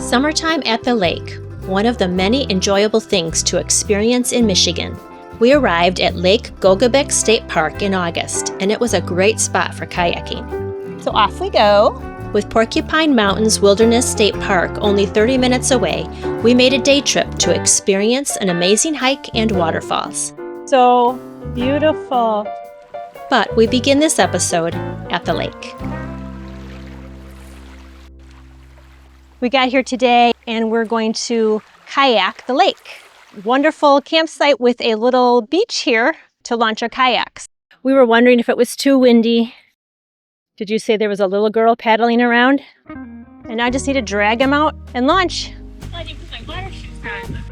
Summertime at the lake, one of the many enjoyable things to experience in Michigan. We arrived at Lake Gogebic State Park in August, and it was a great spot for kayaking. So off we go. With Porcupine Mountains Wilderness State Park only 30 minutes away, we made a day trip to experience an amazing hike and waterfalls. So beautiful. But we begin this episode at the lake. We got here today and we're going to kayak the lake. Wonderful campsite with a little beach here to launch our kayaks. We were wondering if it was too windy. Did you say there was a little girl paddling around? And I just need to drag him out and launch. I didn't put my water shoes on.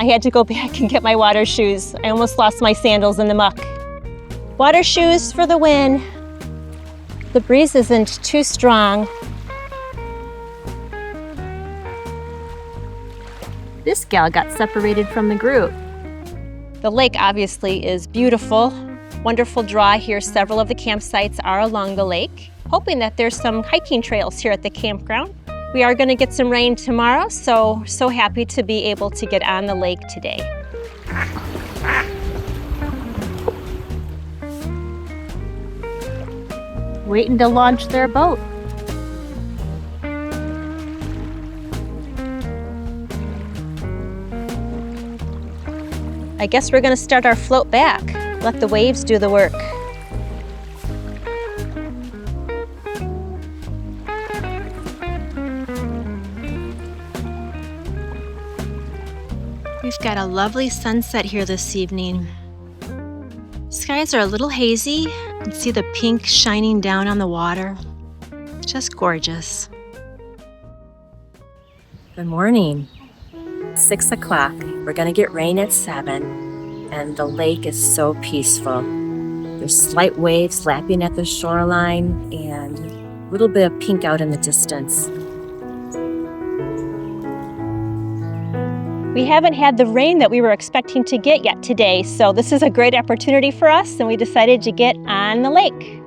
I had to go back and get my water shoes. I almost lost my sandals in the muck. Water shoes for the win. The breeze isn't too strong. This gal got separated from the group. The lake obviously is beautiful. Wonderful draw here. Several of the campsites are along the lake. Hoping that there's some hiking trails here at the campground. We are going to get some rain tomorrow, so happy to be able to get on the lake today. Waiting to launch their boat. I guess we're going to start our float back. Let the waves do the work. We've got a lovely sunset here this evening. Skies are a little hazy. You can see the pink shining down on the water. It's just gorgeous. Good morning. 6 o'clock. We're going to get rain at 7, and the lake is so peaceful. There's slight waves lapping at the shoreline and a little bit of pink out in the distance. We haven't had the rain that we were expecting to get yet today, so this is a great opportunity for us, and we decided to get on the lake.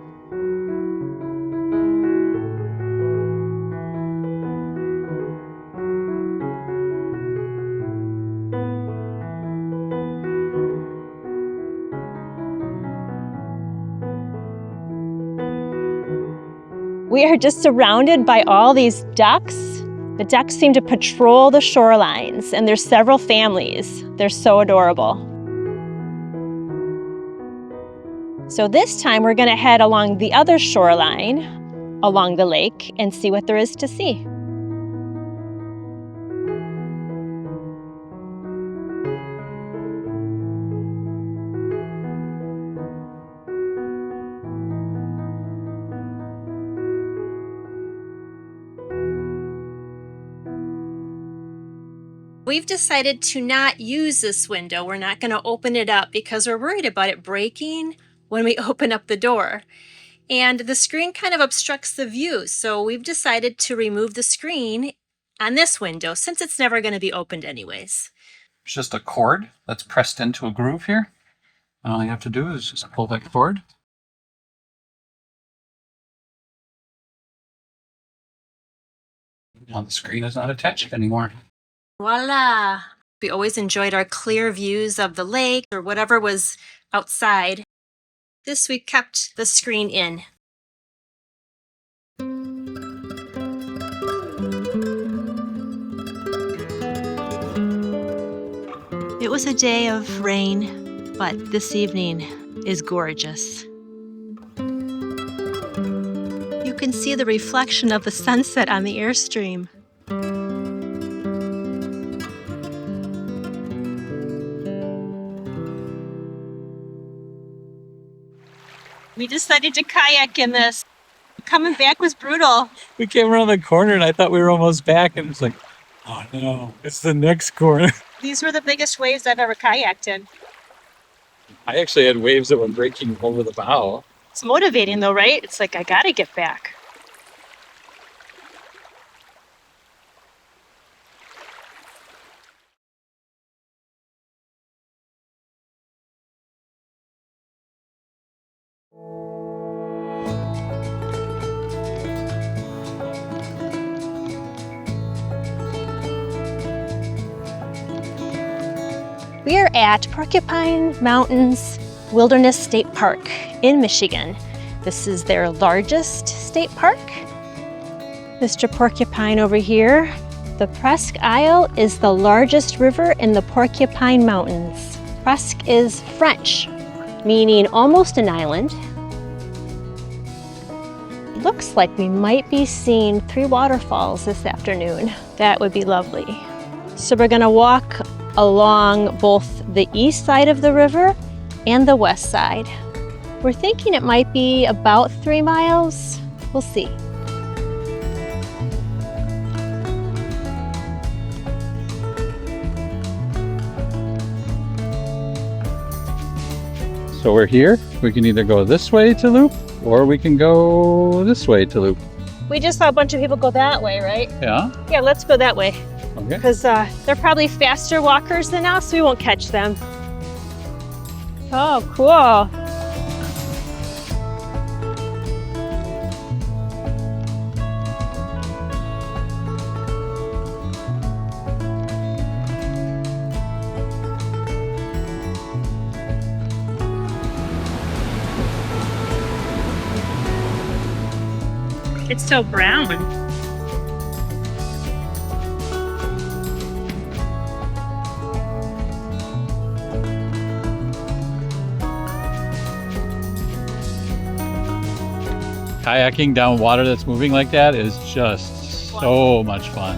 We are just surrounded by all these ducks. The ducks seem to patrol the shorelines, and there's several families. They're so adorable. So this time we're going to head along the other shoreline, along the lake, and see what there is to see. We've decided to not use this window. We're not going to open it up because we're worried about it breaking when we open up the door. And the screen kind of obstructs the view, so we've decided to remove the screen on this window since it's never going to be opened anyways. It's just a cord that's pressed into a groove here. And all you have to do is just pull that cord. Now the screen is not attached anymore. Voila! We always enjoyed our clear views of the lake or whatever was outside. This week kept the screen in. It was a day of rain, but this evening is gorgeous. You can see the reflection of the sunset on the airstream. We decided to kayak in this. Coming back was brutal. We came around the corner and I thought we were almost back, and it's like, oh no, it's the next corner. These were the biggest waves I've ever kayaked in. I actually had waves that were breaking over the bow. It's motivating though, right? It's like, I gotta get back. We are at Porcupine Mountains Wilderness State Park in Michigan. This is their largest state park. Mr. Porcupine over here. The Presque Isle is the largest river in the Porcupine Mountains. Presque is French, meaning almost an island. Looks like we might be seeing 3 waterfalls this afternoon. That would be lovely. So we're gonna walk along both the east side of the river and the west side. We're thinking it might be about 3 miles. We'll see. So we're here. We can either go this way to loop, or we can go this way to loop. We just saw a bunch of people go that way, right? Yeah? Yeah, let's go that way. Okay. Because they're probably faster walkers than us, so we won't catch them. Oh, cool. It's so brown. Kayaking down water that's moving like that is just so much fun.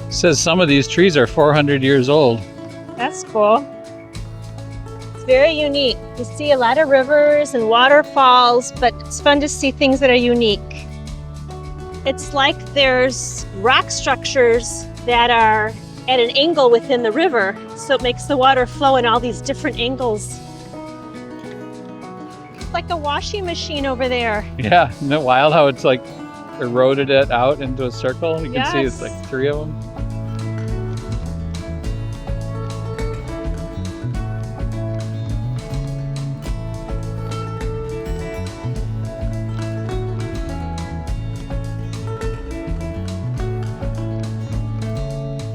It says some of these trees are 400 years old. That's cool. It's very unique. You see a lot of rivers and waterfalls, but it's fun to see things that are unique. It's like there's rock structures that are at an angle within the river, so it makes the water flow in all these different angles. It's like a washing machine over there. Yeah, isn't it wild how it's like eroded it out into a circle? You can see Yes. it's like 3 of them.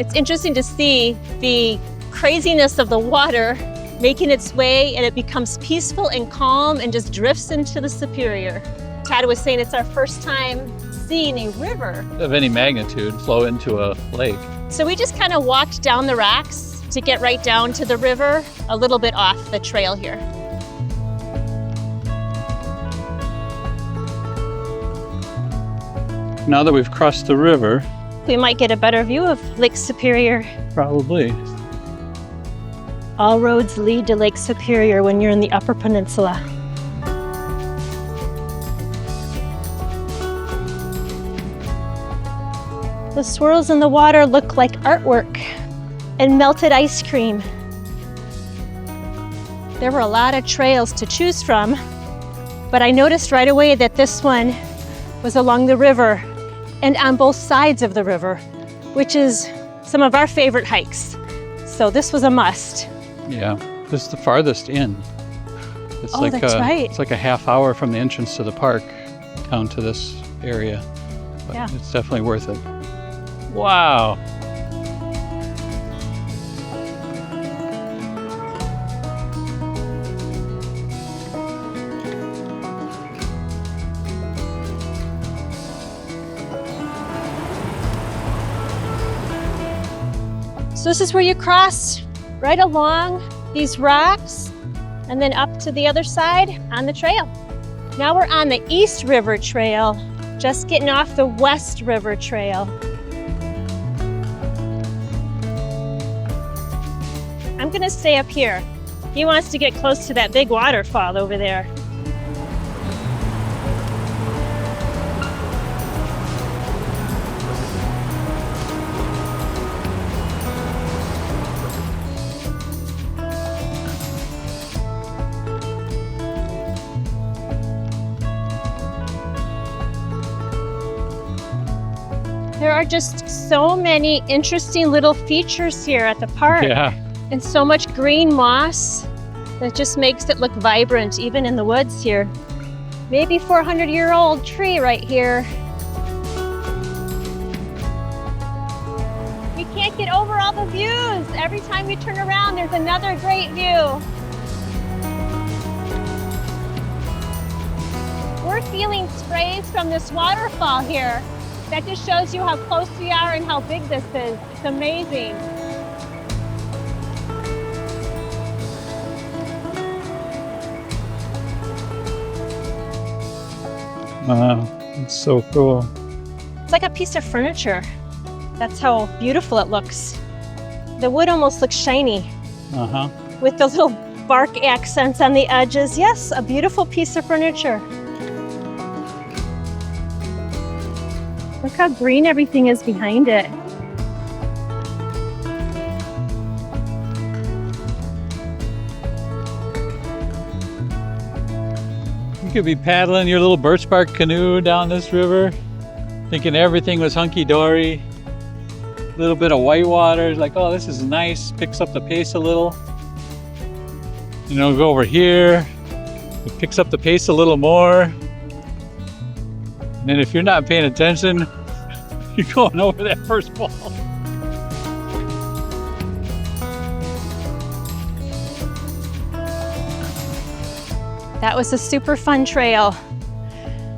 It's interesting to see the craziness of the water making its way, and it becomes peaceful and calm and just drifts into the Superior. Tad was saying it's our first time seeing a river. Of any magnitude flow into a lake. So we just kind of walked down the rocks to get right down to the river, a little bit off the trail here. Now that we've crossed the river, We might get a better view of Lake Superior. probably. All roads lead to Lake Superior when you're in the Upper Peninsula. The swirls in the water look like artwork and melted ice cream. There were a lot of trails to choose from, but I noticed right away that this one was along the river and on both sides of the river, which is some of our favorite hikes. So this was a must. Yeah, this is the farthest in. It's Oh, that's right. It's like a half hour from the entrance to the park down to this area. But Yeah. it's definitely worth it. Wow. So this is where you cross right along these rocks and then up to the other side on the trail. Now we're on the East River Trail, just getting off the West River Trail. I'm gonna stay up here. He wants to get close to that big waterfall over there. There are just so many interesting little features here at the park. Yeah. And so much green moss that just makes it look vibrant, even in the woods here. Maybe 400-year-old tree right here. the views. Every time you turn around, there's another great view. We're feeling sprays from this waterfall here. That just shows you how close we are and how big this is. It's amazing. Wow, it's so cool. It's like a piece of furniture. That's how beautiful it looks. The wood almost looks shiny Uh-huh. with those little bark accents on the edges. Yes, a beautiful piece of furniture. Look how green everything is behind it. You could be paddling your little birch bark canoe down this river, thinking everything was hunky-dory. A little bit of white water, like, oh, this is nice, picks up the pace a little. You know, go over here, it picks up the pace a little more. And then if you're not paying attention, you're going over that first wall. That was a super fun trail.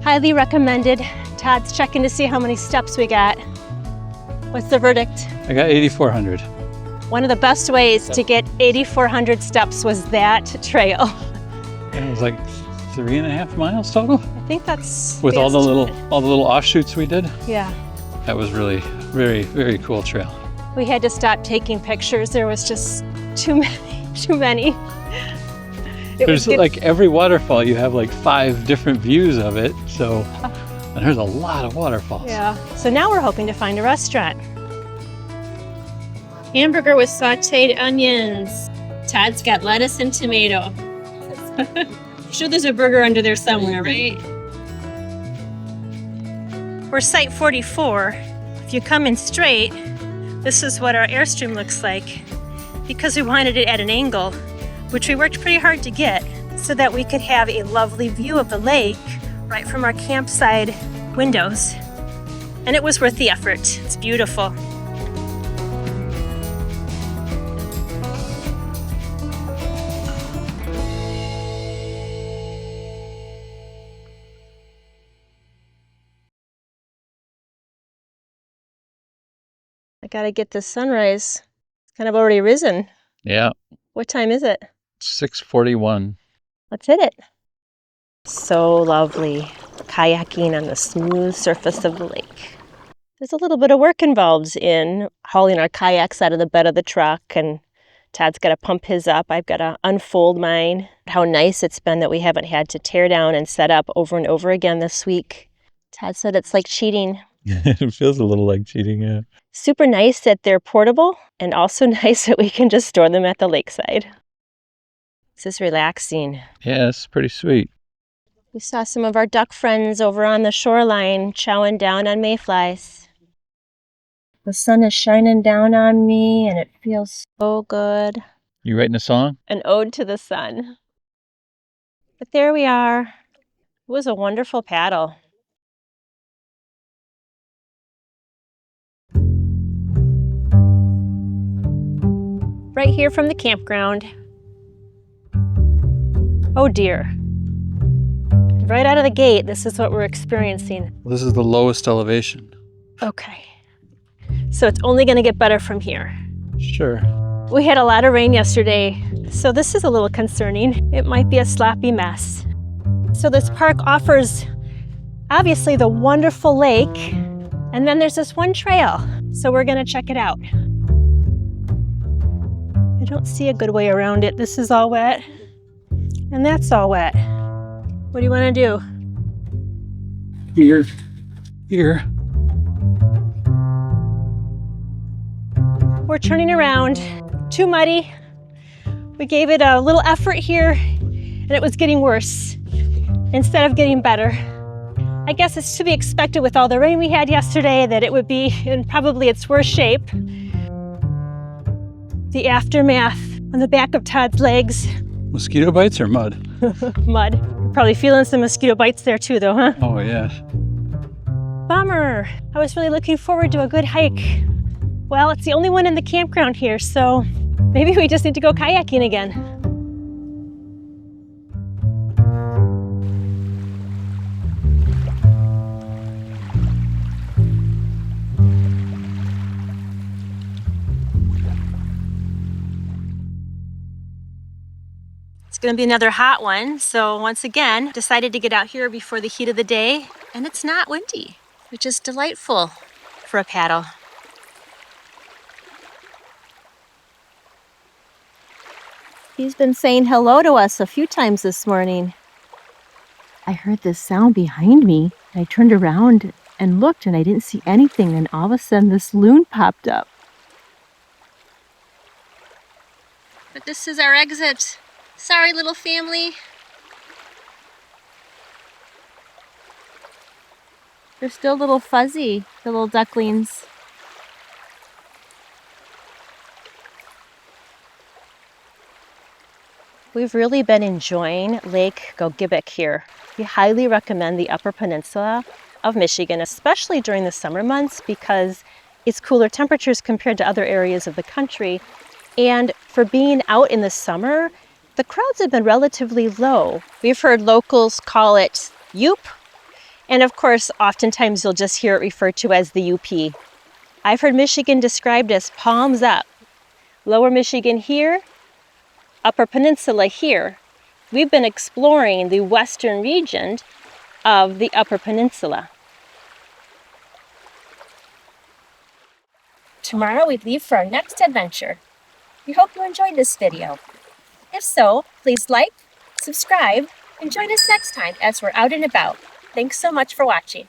Highly recommended. Todd's checking to see how many steps we got. What's the verdict? I got 8,400. One of the best ways to get 8,400 steps was that trail. And it was like 3.5 miles total. I think that's With all the little offshoots we did. Yeah. That was really very, very cool trail. We had to stop taking pictures. There was just too many. There's like every waterfall, you have like 5 different views of it. So and there's a lot of waterfalls. Yeah. So now we're hoping to find a restaurant. Hamburger with sauteed onions. Todd's got lettuce and tomato. I'm sure there's a burger under there somewhere, right? We're site 44. If you come in straight, this is what our airstream looks like, because we wanted it at an angle, which we worked pretty hard to get so that we could have a lovely view of the lake right from our campsite windows. And it was worth the effort. It's beautiful. I gotta get the sunrise. It's kind of already risen. Yeah. What time is it? 6:41. Let's hit it. So lovely, kayaking on the smooth surface of the lake. There's a little bit of work involved in hauling our kayaks out of the bed of the truck, and Todd's got to pump his up. I've got to unfold mine. How nice it's been that we haven't had to tear down and set up over and over again this week. Todd said it's like cheating. It feels a little like cheating, yeah. Super nice that they're portable, and also nice that we can just store them at the lakeside. This is relaxing. Yeah, it's pretty sweet. We saw some of our duck friends over on the shoreline chowing down on mayflies. The sun is shining down on me, and it feels so good. You writing a song? An ode to the sun. But there we are. It was a wonderful paddle. Right here from the campground. Oh dear. Right out of the gate, this is what we're experiencing. Well, this is the lowest elevation. Okay. So it's only going to get better from here. Sure. We had a lot of rain yesterday, so this is a little concerning. It might be a sloppy mess. So this park offers, obviously, the wonderful lake, and then there's this one trail. So we're going to check it out. I don't see a good way around it. This is all wet, and that's all wet. What do you want to do? Here. We're turning around. Too muddy. We gave it a little effort here, and it was getting worse instead of getting better. I guess it's to be expected with all the rain we had yesterday that it would be in probably its worst shape. The aftermath on the back of Todd's legs. Mosquito bites or mud? Mud. You're probably feeling some mosquito bites there too, though, huh? Oh, yeah. Bummer. I was really looking forward to a good hike. Well, it's the only one in the campground here, so maybe we just need to go kayaking again. It's gonna be another hot one, so once again, decided to get out here before the heat of the day, and it's not windy, which is delightful for a paddle. He's been saying hello to us a few times this morning. I heard this sound behind me, and I turned around and looked, and I didn't see anything, and all of a sudden this loon popped up. But this is our exit. Sorry, little family. They're still a little fuzzy, the little ducklings. We've really been enjoying Lake Gogebic here. We highly recommend the Upper Peninsula of Michigan, especially during the summer months because it's cooler temperatures compared to other areas of the country. And for being out in the summer, the crowds have been relatively low. We've heard locals call it Yoop, and of course, oftentimes you'll just hear it referred to as the UP. I've heard Michigan described as palms up. Lower Michigan here, Upper Peninsula here. We've been exploring the western region of the Upper Peninsula. Tomorrow we leave for our next adventure. We hope you enjoyed this video. If so, please like, subscribe, and join us next time as we're out and about. Thanks so much for watching.